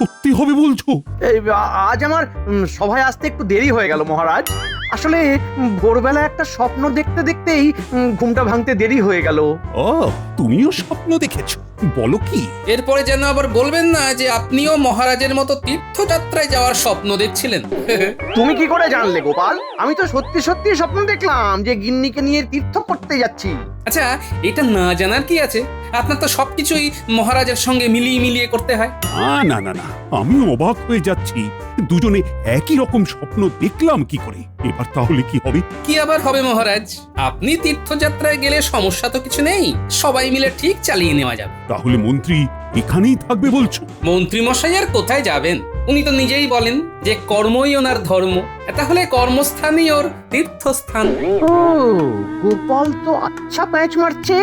সত্যি হবে বলছো? আজ আমার সভায় আসতে একটু দেরি হয়ে গেল মহারাজ। আসলে ভোরবেলা একটা স্বপ্ন দেখতে দেখতেই ঘুমটা ভাঙতে দেরি হয়ে গেল। ও, তুমিও স্বপ্ন দেখেছো? বলো কি? এরপরে যেন আবার বলবেন না যে আপনিও মহারাজের মতো তীর্থযাত্রায় যাওয়ার স্বপ্ন দেখছিলেন। তুমি কি করে জানলে গোপাল? আমি তো সত্যি সত্যি স্বপ্ন দেখলাম যে গিন্নিকে নিয়ে তীর্থ করতে যাচ্ছি। আচ্ছা, এটা না জানার কি আছে? আপনার তো সবকিছুই মহারাজের সঙ্গে মিলিয়ে মিলিয়ে করতে হয়। না না না, আমি অবাক হয়ে যাচ্ছি। দুজনে একই রকম স্বপ্ন দেখলাম কি করে? এবার তাহলে কি হবে? কি আবার হবে মহারাজ? আপনি তীর্থযাত্রায় গেলে সমস্যা তো কিছু নেই, সবাই মিলে ঠিক চালিয়ে নেওয়া যাবে। তাহলে মন্ত্রী এখানেই থাকবে বলছো? মন্ত্রী মশাই আর কোথায় যাবেন? উনি তো নিজেই বলেন যে কর্মই ওনার ধর্ম। তাহলে কর্মস্থানই ওর তীর্থস্থান। ও, গোপাল তো আচ্ছা প্যাঁচ মারছে।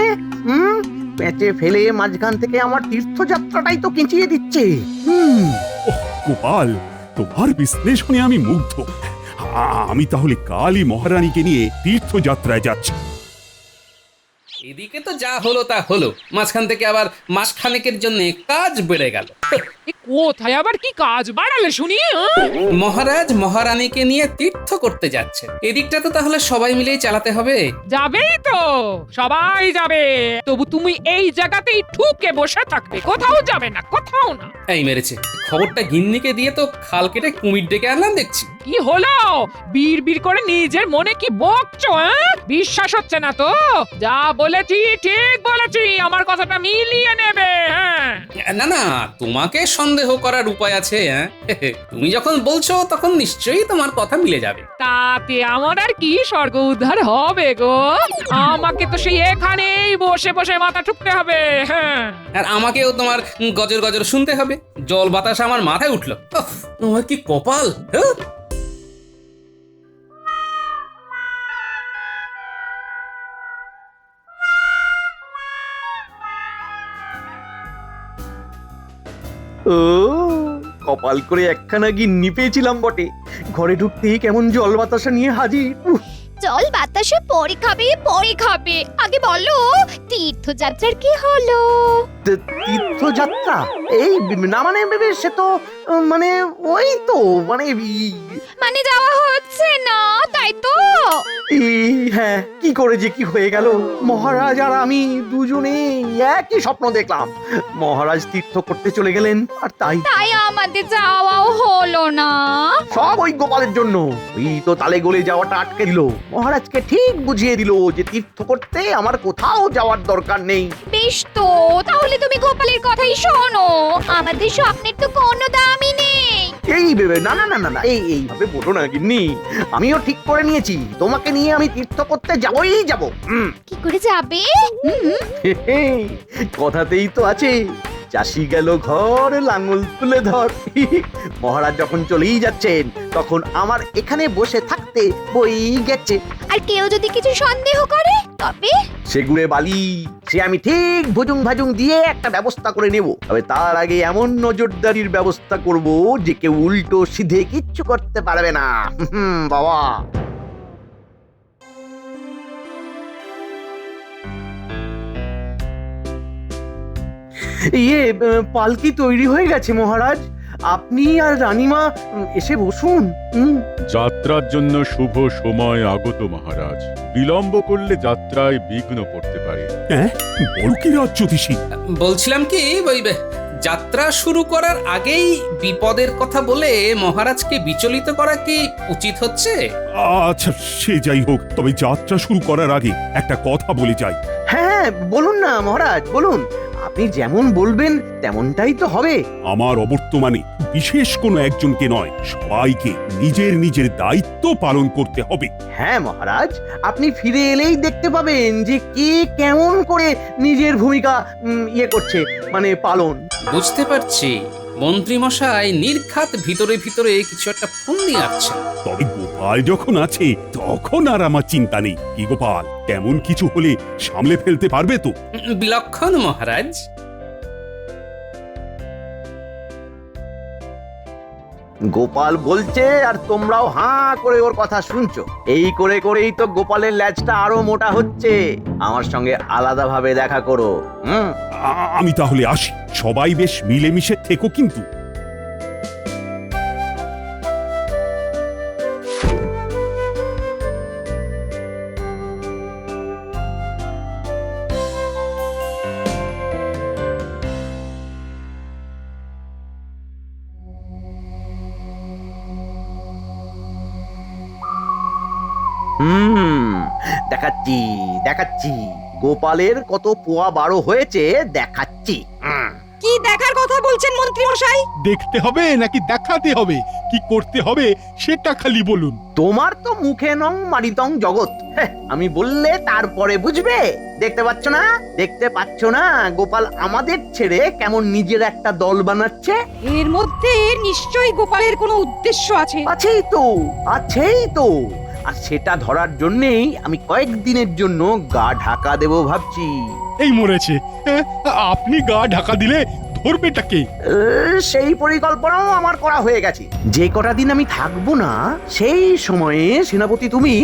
প্যাঁচে ফেলে মাঝখান থেকে আমার তীর্থযাত্রাটাই তো কেঁচিয়ে দিচ্ছে। গোপাল, তোমার বিশ্লেষণে আমি মুগ্ধ। আমি তাহলে কালই মহারানীকে নিয়ে তীর্থযাত্রায় যাচ্ছি। এদিকে তো যা হলো তা হলো, মাঝখান থেকে আবার মাসখানেকের জন্য কাজ বেড়ে গেল। কোথায় আবার কি কাজ বাড়ালে শুনি? মহারাজ মহারানীকে নিয়ে তীর্থ করতে যাচ্ছেন, এদিকটা তো তাহলে সবাই মিলেই চালাতে হবে। যাবেই তো, সবাই যাবে, তবু তুমি এই জায়গাতেই ঠুকে বসে থাকবে, কোথাও যাবে না, কোথাও না। এই মেরেছে, খবরটা গিন্নিকে দিয়ে তো খাল কেটে কুমির ডেকে আনলাম দেখছি। কি হলো? বীর বীর করে নিজের মনে কি বকছো? বিশ্বাস হচ্ছে না তো? যা বলেছি ঠিক বলেছি, আমার কথাটা মিলিয়ে নেবে। না না, তোমাকে সন্দেহ করার উপায় আছে? তুমি যখন বলছো তখন নিশ্চয়ই তোমার কথা মিলে যাবে। তাতে আমার আর কি স্বর্গ উদ্ধার হবে গো? আমাকে তো সেই এখানেই বসে বসে মাথা ঠুকতে হবে। আর আমাকেও তোমার গজর গজর শুনতে হবে। জল বাতাস আমার মাথায় উঠলো। তোমার কি কপাল! ও, কপাল করে একখানা গিন্নি পেয়েছিলাম বটে। ঘরে ঢুকতেই কেমন জল বাতাসা নিয়ে হাজির। জল বাতাসে পরে খাবে, পরে খাবে, আগে বলো তীর্থযাত্রার কি হলো? তীর্থযাত্রা? এই না মানে সে তো মানে ওই তো মানে মানে যাওয়া হচ্ছে না, তাই তো? হ্যাঁ, কি করে যে কি হয়ে গেল। মহারাজ আর আমি দুজনে একই স্বপ্ন দেখলাম। মহারাজ তীর্থ করতে চলে গেলেন, আর তাই আমাদের যাওয়াও হলো না। সব ওই গোপালের জন্য। ওই তো তালে গলে যাওয়াটা আটকে দিল। মহারাজকে ঠিক বুঝিয়ে দিল যে তীর্থ করতে আমার কোথাও যাওয়ার দরকার নেই। বেশ তো, তাহলে তুমি গোপালের কথাই শোনো, আমাদের স্বপ্নের তো কোনো দামই নেই। এই ভেবে না না না না না, এইভাবে বলো না গিন্নি। আমিও ঠিক করে নিয়েছি, তোমাকে নিয়ে আমি তীর্থ করতে যাবই যাব। কি করে যাবে? কথাতেই তো আছে, চাষি গেল ঘর লাঙল তুলে ধর। মহারাজ যখন চলেই যাচ্ছেন তখন আমার এখানে বসে থাকতে বই গেছে। আর কেউ যদি কিছু সন্দেহ করে তবে? সেগুড়ে বালি সে আমি ঠিক ভুজুং ভাজুং দিয়ে একটা ব্যবস্থা করে নেব। তবে তার আগে এমন নজরদারির ব্যবস্থা করব যে কেউ উল্টো সিধে কিচ্ছু করতে পারবে না। বাবা, পালকি তৈরি হয়ে গেছে মহারাজ। আপনি আর রানীমা এসে বসুন। যাত্রার জন্য শুভ সময় আগত মহারাজ। বিলম্ব করলে যাত্রায় বিঘ্ন পড়তে পারে। বলো কি রাজ্যধীশী? বলছিলাম কি, ওই যাত্রা শুরু করার আগেই বিপদের কথা বলে মহারাজকে বিচলিত করা কি উচিত হচ্ছে? আচ্ছা, সে যাই হোক, তবে যাত্রা শুরু করার আগে একটা কথা বলে যাই। হ্যাঁ, বলুন না মহারাজ, বলুন। আপনি যেমন বলবেন তেমনটাই তো হবে। আমার অবর্তমানে বিশেষ কোনো একজনকে নয়, সবাইকে নিজের নিজের দায়িত্ব পালন করতে হবে। হ্যাঁ মহারাজ, আপনি ফিরে এলেই দেখতে পাবেন যে কে কেমন করে নিজের ভূমিকা করছে, মানে পালন। বুঝতে পারছি, মন্ত্রী মশাই নির্ঘাত ভিতরে ভিতরে কিছু একটা ফন্দি আছেন। তবে গোপাল যখন আছে তখন আর আমার চিন্তা নেই। কি গোপাল, তেমন কিছু হলে সামলে ফেলতে পারবে তো? বিলক্ষণ মহারাজ। গোপাল বলছে আর তোমরাও হাঁ করে ওর কথা শুনছো। এই করে করেই তো গোপালের ল্যাজটা আরো মোটা হচ্ছে। আমার সঙ্গে আলাদাভাবে দেখা করো। আমি তাহলে আসি। সবাই বেশ মিলেমিশে থেকো কিন্তু। দেখাচ্ছি দেখাচ্ছি গোপালের কত পোয়া বারো হয়েছে দেখাচ্ছি। কি দেখার কথা বলছেন মন্ত্রী মশাই? দেখতে হবে নাকি দেখাতে হবে, কি করতে হবে সেটা খালি বলুন। তোমার তো মুখে নং মারিতং জগৎ, আমি বললে তারপরে বুঝবে। দেখতে পাচ্ছ না, দেখতে পাচ্ছ না গোপাল আমাদের ছেড়ে কেমন নিজের একটা দল বানাচ্ছে? এর মধ্যে নিশ্চয়ই গোপালের কোনো উদ্দেশ্য আছে। আছেই তো, আছেই তো। আর সেটা ধরার জন্যেই আমি কয়েকদিনের জন্য গা ঢাকা দেব ভাবছি। এই মরেছে, আপনি গা ঢাকা দিলে ধরবেটাকে? সেই পরিকল্পনাও আমার করা হয়ে গেছে। যে কটা দিন আমি থাকবো না সেই সময়ে সেনাপতি তুমি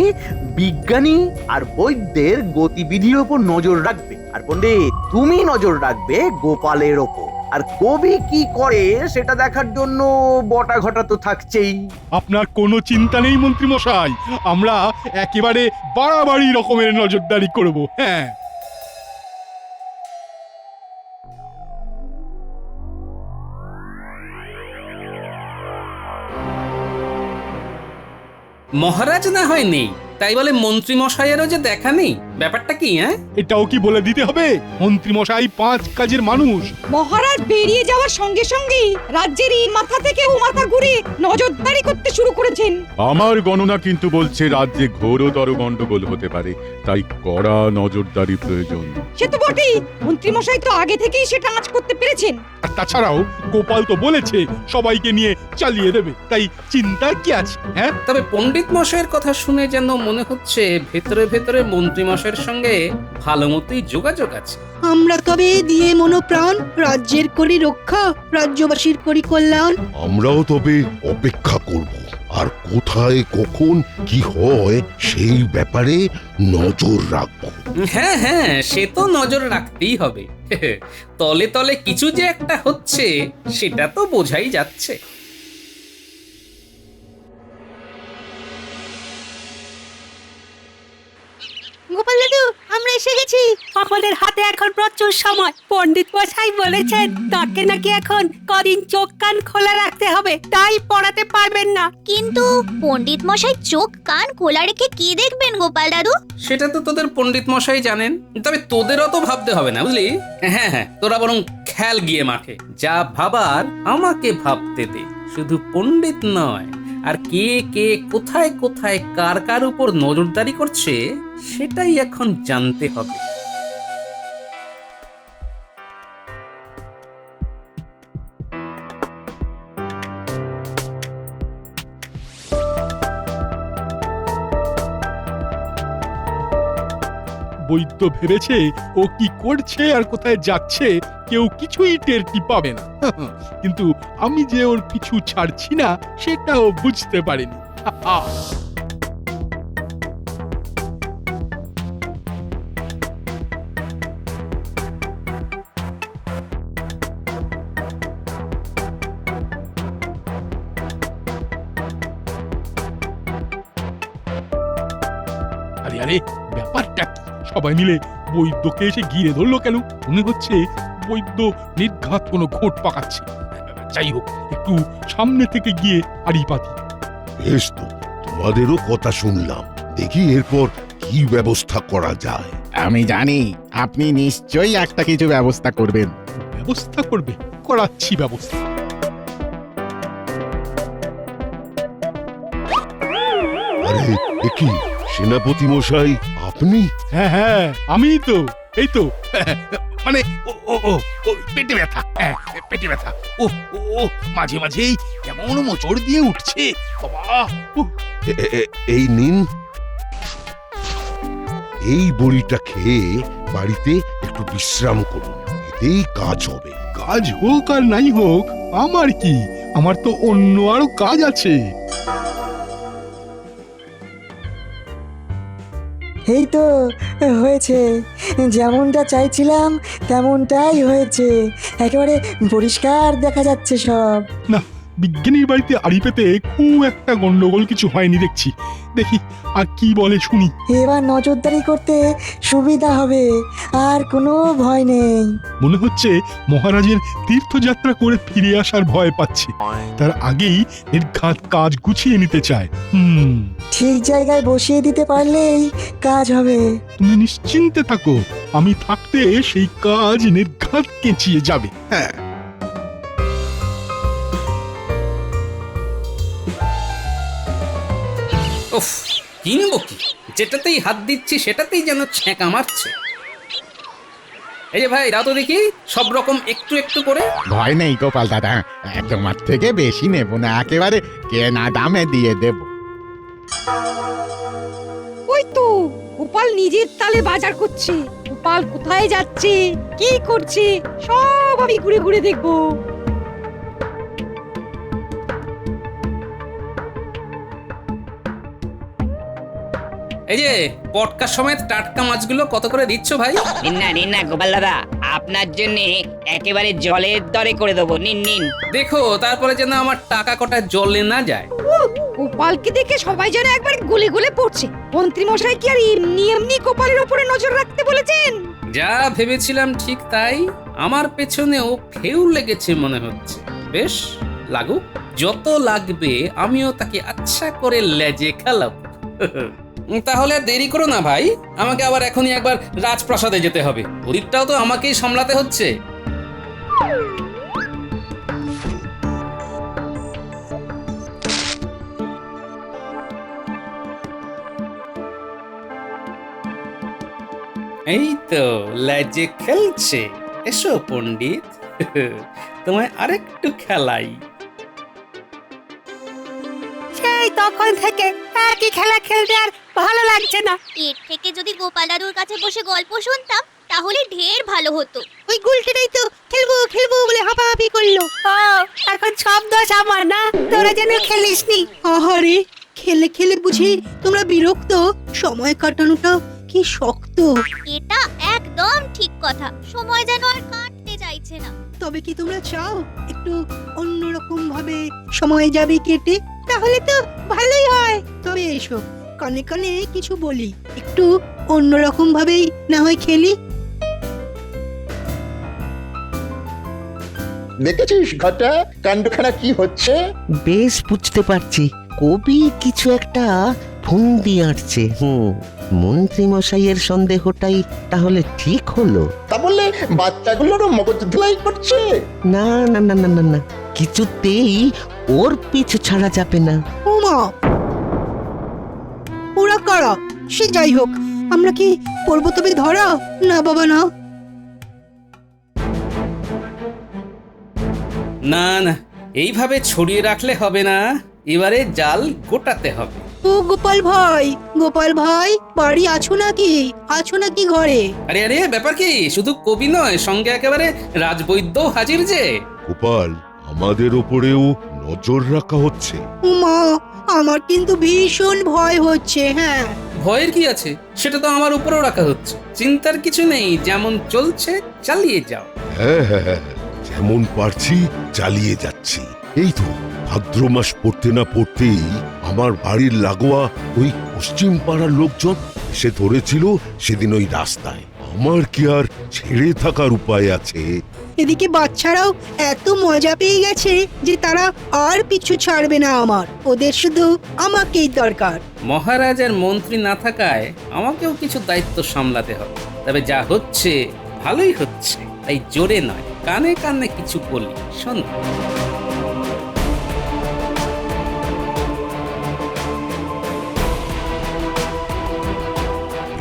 বিজ্ঞানী আর বৈদ্যের গতিবিধির ওপর নজর রাখবে, আর পণ্ডিত তুমি নজর রাখবে গোপালের ওপর। আর কবি কি করে সেটা দেখার জন্য বটা ঘটা তো থাকছেই। আপনার কোনো চিন্তা নেই মন্ত্রী মশাই, আমরা একেবারে বাড়াবাড়ি রকমের নজরদারি করব। হ্যাঁ, মহারাজ না হয় নেই, তাই বলে মন্ত্রী মশাইয়েরও যে দেখা নেই, ব্যাপারটা কি? এটাও কি বলে দিতে হবে? মন্ত্রী মশাই 5 কাজের মানুষ। মহারাজ বেরিয়ে যাওয়ার সঙ্গে সঙ্গেই রাজ্যের এই মাথা থেকে ও মাথা ঘুরে নজরদারি করতে শুরু করেছেন। আমার গণনা কিন্তু বলছে রাজ্যে ঘোরতর গন্ডগোল হতে পারে, তাই কড়া নজরদারি প্রয়োজন। সে তো বটেই, মন্ত্রী মশাই তো আগে থেকেই সেটা আঁচ করতে পেরেছেন। আর তাছাড়াও গোপাল তো বলেছে সবাইকে নিয়ে চালিয়ে দেবে, তাই চিন্তা কি আছে? হ্যাঁ, তবে পণ্ডিত মশাইয়ের কথা শুনে যেন মনে হচ্ছে ভেতরে ভেতরে মন্ত্রী মশাইয়ের সঙ্গে ভালো মতোই যোগাযোগ আছে। আমরা তবে দিয়ে মনোপ্রাণ রাজ্যের করি রক্ষা, রাজ্যবাসীর করি কল্যাণ। আমরাও তবে অপেক্ষা করব, আর কোথায় কখন কি হয় সেই ব্যাপারে নজর রাখব। হ্যাঁ হ্যাঁ, সে তো নজর রাখতেই হবে। তলে তলে কিছু যে একটা হচ্ছে সেটা তো বোঝাই যাচ্ছে। গোপাল দাদু, আমরা এসে গেছি। আমাদের হাতে এখন প্রচুর সময়। পণ্ডিত মশাই বলেছেন তাকে নাকি এখন কদিন চোখ কান খোলা রাখতে হবে, তাই পড়াতে পারবেন না। কিন্তু পণ্ডিত মশাই চোখ কান খোলা রেখে কি দেখবেন গোপাল দাদু? সেটা তো তোদের পণ্ডিত মশাই জানেন, তবে তোদের অত ভাবতে হবে না, বুঝলি? হ্যাঁ হ্যাঁ, তোরা বরং খেল গিয়ে মাঠে যা ভাবার আমাকে ভাবতে দে। শুধু পণ্ডিত নয়, আর কে কে কোথায় কোথায় কার কার উপর নজরদারি করছে সেটাই এখন জানতে হবে। বৈদ্য ভেবেছে ও কি করছে আর কোথায় যাচ্ছে কেউ কিছুই টেরটি পাবে না। কিন্তু আমি যে ওর পিছু ছাড়ছি না সেটাও বুঝতে পারিনি। আরে আরে, ব্যাপারটা কি? সবাই মিলে বৈদ্যকে এসে ঘিরে ধরলো কেন? মনে হচ্ছে বৈদ্য নির্ঘাত কোনো ঘোট পাকাচ্ছে। যাই হোক, একটু সামনে থেকে গিয়ে আড়ি পাতি। বেশ তো, তোমাদেরও কথা শুনলাম, দেখি এরপর কি ব্যবস্থা করা যায়। আমি জানি আপনি নিশ্চয়ই একটা কিছু ব্যবস্থা করবেন। ব্যবস্থা করবে? করাচ্ছি ব্যবস্থা। আরে এ কি সেনাপতি মশাই, আপনি? হ্যাঁ হ্যাঁ, আমি তো, এই তো, মানে ও ও ও ও, পেটে ব্যথা, পেটে ব্যথা। ও ও, মাঝে মাঝেই কেমন মোচড় দিয়ে উঠছে বাবা। এই নিন, এই বড়িটা খেয়ে বাড়িতে একটু বিশ্রাম করুন, এতেই কাজ হবে। কাজ হোক আর নাই হোক আমার কি, আমার তো অন্য আরো কাজ আছে। এই তো হয়েছে, যেমনটা চাইছিলাম তেমনটাই হয়েছে, একেবারে পরিষ্কার দেখা যাচ্ছে সব। না, বিজ্ঞানীর বাড়িতে আড়ি পেতে খুব একটা গন্ডগোল কিছু হয়নি দেখছি। দেখি আর কি বলে শুনি। এবার নজরদারি করতে সুবিধা হবে, আর কোনো ভয় নেই। মনে হচ্ছে মহারাজের তীর্থযাত্রা করে ফিরে আসার ভয় পাচ্ছে, তার আগেই নির্ঘাত কাজ গুছিয়ে নিতে চায়। ঠিক জায়গায় বসিয়ে দিতে পারলেই কাজ হবে। তুমি নিশ্চিন্তে থাকো, আমি থাকতে সেই কাজ নির্ঘাত কেঁচিয়ে যাবে। হ্যাঁ, উফ, কিনবো কি? যেটাতেই হাত দিচ্ছি সেটাতেই যেন ছ্যাঁকা মারছে। এই যে ভাই, দাও তো দেখি সব রকম একটু একটু করে। ভয় নেই গোপাল দাদা, তোমার থেকে বেশি নেব না, একেবারে কেনা দামে দিয়ে দেব। ওই তো গোপাল নিজের তালে বাজার করছে। গোপাল কোথায় যাচ্ছে, কি করছে, সব আমি ঘুরে ঘুরে দেখবো। এই যে পটকা সমেত টাটকা মাছগুলো কত করে দিচ্ছ ভাই? নিন না গোপাল দাদা, আপনার জন্য একেবারে জলের দরে করে দেবো, নিন নিন। দেখো তারপরে যেন আমার টাকা কটা জলে না যায়। গোপালকে দেখে সবাই যেন একবার গলে গলে পড়ছে। মন্ত্রী মশাই কি আর এমনি এমনি গোপালের উপরে নজর রাখতে বলেছেন? যা ভেবেছিলাম ঠিক তাই, আমার পেছনেও ফেউ লেগেছে মনে হচ্ছে। বেশ লাগুক, যত লাগবে আমিও তাকে আচ্ছা করে লেজে খেলাবো। তাহলে আর দেরি করো না ভাই, আমাকে আবার এখনই একবার রাজপ্রাসাদে যেতে হবে। ওদিকটাও তো আমাকেই সামলাতে হচ্ছে। এই তো লেজে খেলছে। এসো পণ্ডিত, তোমায় আরেকটু খেলাই। সেই তখন থেকে একই খেলা খেলতে আর ভালো লাগছে না। এর থেকে যদি গোপাল দাদুর কাছে বসে গল্প শুনতাম তাহলে ঢের ভালো হতো। ওই গুলটেটাই তো খেলবো খেলবো বলে হাঁপাহাঁপি করলো। ও, এখন সব দোষ আমার না, তোরা যেন খেলিসনি। আহারে, খেলে খেলে বুঝি তোমরা বিরক্ত? সময় কাটানোটা কি শক্ত। এটা একদম ঠিক কথা, সময় যেন আর কাটতে চাইছে না। তবে কি তোমরা চাও একটু অন্যরকম ভাবে সময় যাবে কেটে? তাহলে তো ভালোই হয়। তবে এসো, কানে কানে কিছু বলি, একটু অন্যরকম ভাবেই না হয় খেলি। দেখেছিস ঘটা কাণ্ডখানা কি হচ্ছে? বেশ বুঝতে পারছি, কবি কিছু একটা ফন্দি আঁটছে। মন্ত্রী মশাইয়ের সন্দেহটাই তাহলে ঠিক হলো। তা বললে বাচ্চাগুলোরও মগজ ধুলাই করছে? না না না না না না, কিছুতেই ওর পিছু ছাড়া যাবে না। ওমা, ওরা কারা? সে যাই হোক, আমরা কি পড়বো তবে ধরা? না বাবা না। না না, এইভাবে ছড়িয়ে রাখলে হবে না, এবারে জাল গোটাতে হবে। ও গোপাল ভাই, গোপাল ভাই, বাড়ি আছো নাকি? আছো নাকি ঘরে? আরে আরে, ব্যাপার কি? শুধু কবি নয়, সঙ্গে একেবারে রাজবৈদ্য হাজির যে। গোপাল, আমাদের ওপরেও নজর রাখা হচ্ছে। উমা, আমার কিন্তু ভীষণ ভয় হচ্ছে। হ্যাঁ, ভয়ের কি আছে? সেটা তো আমার উপরেও রাখা হচ্ছে। চিন্তার কিছু নেই, যেমন চলছে চালিয়ে যাও। হ্যাঁ হ্যাঁ হ্যাঁ, যেমন পারছি চালিয়ে যাচ্ছি। এই তো ভাদ্র মাস পড়তে না পড়তেই আমার বাড়ির লাগোয়া ওই পশ্চিম পাড়ার লোকজন এসে ধরেছিল সেদিন ওই রাস্তায়। আমার কি আর ছেড়ে থাকার উপায় আছে? এদিকে বাচ্চারাও এত মজা পেয়ে গেছে যে তারা আর পিছু ছাড়বে না আমার। ওদের শুধু আমাকেই দরকার। মহারাজ আর মন্ত্রী না থাকায় আমাকেও কিছু দায়িত্ব সামলাতে হবে। তবে যা হচ্ছে ভালোই হচ্ছে, তাই জোরে নয়, কানে কানে কিছু বলি, শোনো।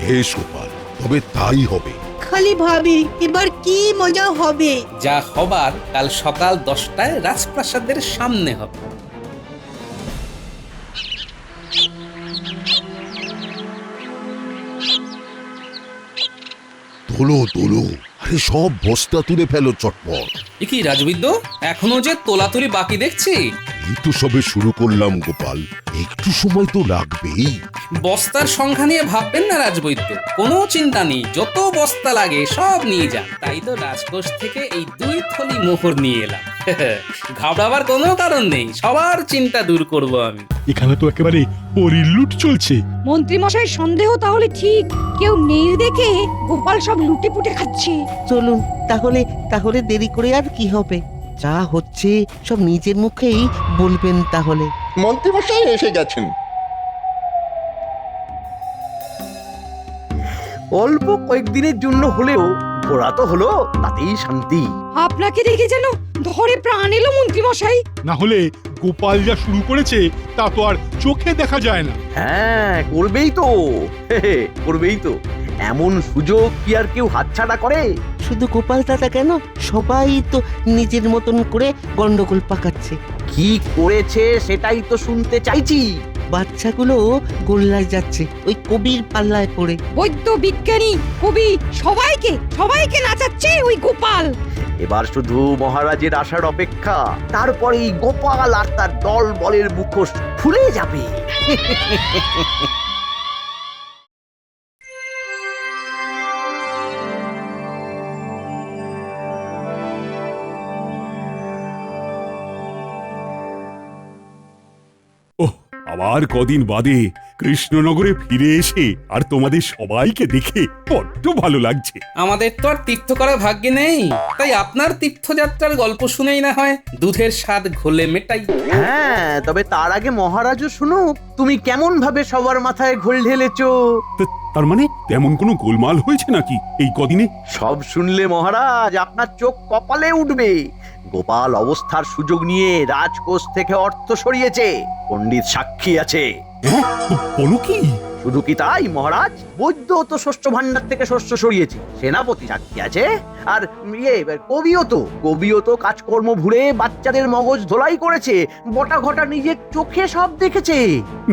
বেশ গোপাল, তবে তাই হবে। খালি ভাবি এবার কি মজা হবে। যা হবার কাল সকাল 10টায় রাজপ্রাসাদের সামনে হবে। তোলো তোলো, আরে সব বস্তা তুলে ফেলো চটপট। কি রাজবিদ্য, এখনো যে তোলাতুলি বাকি দেখছি। এই তো সবে শুরু করলাম গোপাল, একটু সময় তো লাগবেই। বস্তার সংখ্যা নিয়ে ভাববেন না রাজবৈদ্য, কোনো চিন্তা নেই, যত বস্তা লাগে সব নিয়ে যান। তাই তো রাজকোষ থেকে এই 2 থলি মোহর নিয়ে এলাম। ঘাবড়াবার কোনো কারণ নেই, সবার চিন্তা দূর করব আমি। এখানে তো একেবারে পরিলুট চলছে। মন্ত্রী মশাই সন্দেহ তাহলে ঠিক, কেউ নেই দেখে গোপাল সব লুটে পুটে খাচ্ছে। চলুন তাহলে তাহলে দেরি করে আর কি হবে, যা হচ্ছে সব নিজের মুখেই বলবেন তাহলে। মন্ত্রীমশাই এসে গেছেন। অল্প কয়েকদিনের জন্য হলেও ঘোরা তো হলো, তাতেই শান্তি। আপনাকে দেখে যেন ধরে প্রাণ এলো মন্ত্রী মশাই। না হলে গোপাল যা শুরু করেছে তা তো আর চোখে দেখা যায় না। হ্যাঁ, করবেই তো, করবেই তো। এমন সুযোগ কি আর কেউ হাতছাড়া করে? শুধু গোপাল দাদা কেন, সবাই তো নিজের মতন করে গন্ডগোল পাকাচ্ছে। কি করেছে সেটাই তো শুনতে চাইছি। বাচ্চাগুলো গোল্লায় যাচ্ছে ওই কবির পাল্লায় পড়ে। বৈদ্য, বিজ্ঞানী, কবি সবাইকে নাচাচ্ছে ওই গোপাল। এবার শুধু মহারাজের আসার অপেক্ষা, তারপরেই গোপাল আর তার দল বলের মুখোশ খুলে যাবে। ওহ, আবার কদিন বাদে কৃষ্ণনগরে ফিরে এসে আর তোমাদের সবাইকে দেখে বড্ড ভালো লাগছে। আমাদের তো আর তীর্থ করা ভাগ্যে নেই, তাই আপনার তীর্থযাত্রার গল্প শুনেই না হয় দুধের স্বাদ ঘোলে মেটাই। হ্যাঁ, তবে তার আগে মহারাজও শুনুক তুমি কেমন ভাবে সবার মাথায় ঘোল ঢেলেছো। তার মানে তেমন কোনো গোলমাল হয়েছে নাকি এই কদিনে? সব শুনলে মহারাজ আপনার চোখ কপালে উঠবে। গোপাল অবস্থার সুযোগ নিয়ে রাজকোষ থেকে অর্থ সরিয়েছে, পণ্ডিত সাক্ষী আছে। বলো কি? শুধু কি তাই মহারাজ, বৈদ্য তো শস্য ভান্ডার থেকে শস্য সরিয়েছে, সেনাপতি সাক্ষী আছে, আর কবিও তো কাজকর্ম ভুলে বাচ্চাদের মগজ ধোলাই করেছে, বটা ঘটা নিজের চোখে সব দেখেছে।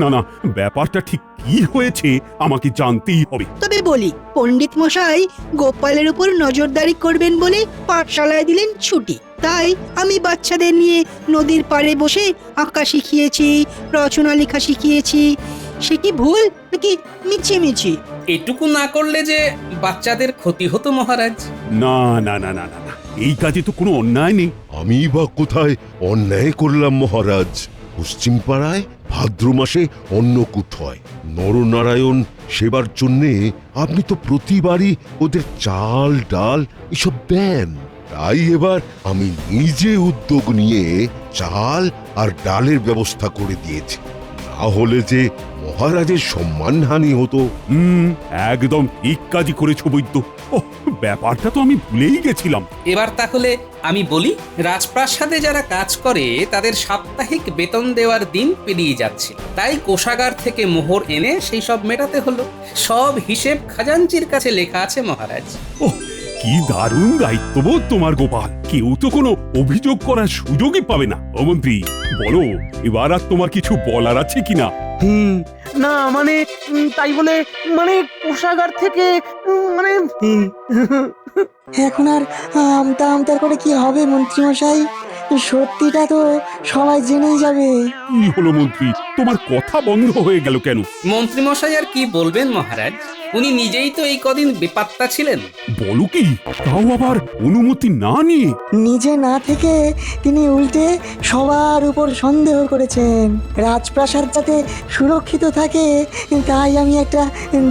না না, ব্যাপারটা ঠিক কি হয়েছে আমাকে জানতেই হবে। তবে বলি, পণ্ডিত মশাই গোপালের উপর নজরদারি করবেন বলে পাঠশালায় দিলেন ছুটি। তাই আমি বাচ্চাদের নিয়ে নদীর পাড়ে বসে আঁকা শিখিয়েছি, রচনা লেখা শিখিয়েছি। সে কি ভুল নাকি মিছিমিছি? এটুকু না করলে যে বাচ্চাদের ক্ষতি হতো মহারাজ। না না না না না না, এই কাজে তো কোনো অন্যায় নেই। আমি বা কোথায় অন্যায় করলাম মহারাজ? পশ্চিম পাড়ায় ভাদ্র মাসে অন্নকূট হয়, নরনারায়ণ সেবার জন্যে আপনি তো প্রতিবারই ওদের চাল ডাল এসব দেন। তাই এবার আমি নিজে উদ্যোগ নিয়ে চাল আর ডালের ব্যবস্থা করে দিয়েছি, না হলে যে মহারাজের সম্মানহানি হতো। একদম ঠিক কাজই করেছো বৈদ্য। ওহ, ব্যাপারটা তো আমি ভুলেই গেছিলাম। এবার তাহলে আমি বলি, রাজপ্রাসাদে যারা কাজ করে তাদের সাপ্তাহিক বেতন দেওয়ার দিন পেরিয়ে যাচ্ছে, তাই কোষাগার থেকে মোহর এনে সেই সব মেটাতে হলো। সব হিসেব খাজাঞ্চির কাছে লেখা আছে মহারাজ। ওহ, কি দারুণ দায়িত্ববোধ তোমার গোপাল। কেউ তো কোনো অভিযোগ করার সুযোগই পাবে না। ও মন্ত্রী, বলো এবার আর তোমার কিছু বলার আছে কিনা? না মানে তাই বলে মানে কোষাগার থেকে মানে এখন আর আমতা আমতা করে কি হবে মন্ত্রীমশাই? সত্যিটা তো সবাই জেনেই যাবে। কি হলো মন্ত্রী, তোমার কথা বন্ধ হয়ে গেল কেন? মন্ত্রী মশাই আর কি বলবেন মহারাজ, উনি নিজেই তো এই কদিন বেপাত্তা ছিলেন। বলো কি, তাও আবার অনুমতি না নিয়ে? নিজে না থেকে তিনি উল্টে সবার উপর সন্দেহ করেছেন। রাজপ্রাসাদ যাতে সুরক্ষিত থাকে তাই আমি একটা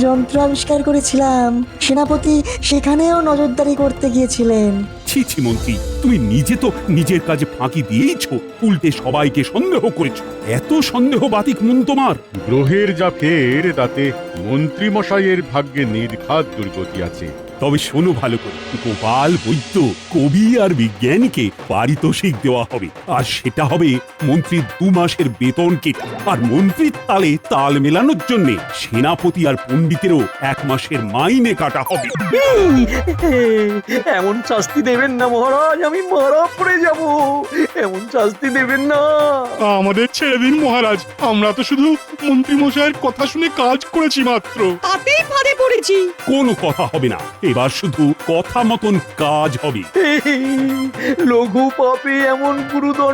যন্ত্র আবিষ্কার করেছিলাম। সেনাপতি সেখানেও নজরদারি করতে গিয়েছিলেন। ছি ছি মন্ত্রী, তুমি নিজে তো নিজের কাজে ফাঁকি দিয়েইছো, উল্টে সবাইকে সন্দেহ করেছো। এত সন্দেহ বাতিক মন তোমার? গ্রহের যা ফের তাতে মন্ত্রী মশাইয়ের ভাগ্যে নির্ঘাত দুর্গতি আছে। তবে শোনো ভালো করে, গোপাল, বৈদ্য, কবি আর বিজ্ঞানীকে পারিতোষিক দেওয়া হবে, আর সেটা হবে মন্ত্রীর 2 মাসের বেতন কেটে। আর মন্ত্রীর তালে তাল মেলানোর জন্য সেনাপতি আর পণ্ডিতেরও 1 মাসের মাইনে কাটা হবে। এমন শাস্তি দেবেন না মহারাজ, আমি মারা পড়ে যাব। এমন শাস্তি দেবেন না। আমাদের ছেড়ে দিন মহারাজ, আমরা তো শুধু মন্ত্রী মশাইয়ের কথা শুনে কাজ করেছি মাত্র। তাতেই ফাঁদে পড়েছি। কোনো কথা হবে না, এবার শুধু কথা মতন কাজ হবে। লঘু পাপে এমন গুরুদণ্ড